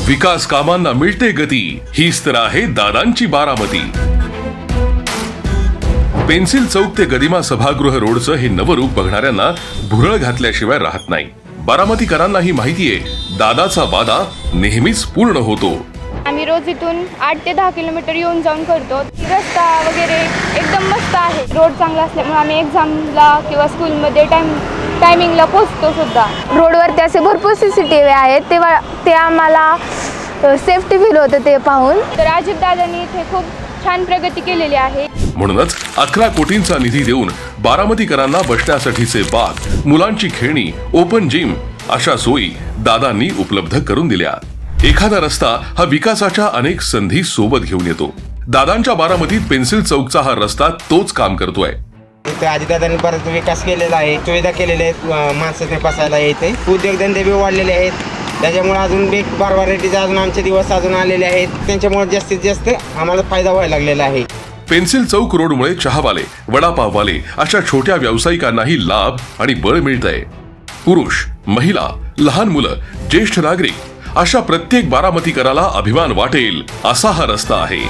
विकास कामांना मिळते गती, हीच तर आहे दादांची बारामती। पेन्सिल चौक ते गदिमा सभागृह रोडचं हे नवरूप बघणाऱ्यांना भुरळ घातल्याशिवाय राहत नाही। बारामतीकरांनाही माहितीये दादाचा वादा नेहमीच पूर्ण होतो। आम्ही रोज इथून 8 ते 10 किलोमीटर येऊन जाऊन करतो। रस्ता वगैरे एकदम मस्त आहे। रोड चांगला असल्यामुळे आम्ही एक्झामला किंवा स्कूलमध्ये टायमिंगला पोहोचतो सुद्धा। रोडवरती असे भरपूर CCTV आहेत, ते आम्हाला सेफ्टी फील होतं ते पाहून। तर अजितदादांनी इथे खूप छान प्रगती केलेली आहे। म्हणूनच 11 कोटींचा निधी देऊन बारामतीकरांना बसण्यासाठीचे बाग, मुलांची खेळणी, ओपन जिम अशा सोयी दादांनी उपलब्ध करून दिल्या। एखादा रस्ता हा विकासाच्या अनेक संधी सोबत घेऊन येतो। दादांच्या बारामतीत पेन्सिल चौकचा हा रस्ता तोच काम करतोय। इथे अजितदादांनी परत विकास केलेला आहे, सुविधा केलेल्या आहेत, माणसाने बसायला येते, उद्योगधंदे बी वाढलेले आहेत। त्याच्यामुळे अजून बारबारेटीचे अजून आमचे दिवस अजून आलेले आहेत। त्यांच्यामुळे जास्तीत जास्त आम्हाला फायदा व्हायला लागलेला आहे। पेन्सिल चौक रोडमुळे चहावाले, वडापाववाले अशा छोट्या व्यावसायिकांनाही लाभ आणि बळ मिळतंय। पुरुष, महिला, लहान मुलं, ज्येष्ठ नागरिक अशा प्रत्येक बारामतीकराला अभिमान वाटेल असा हा रस्ता आहे।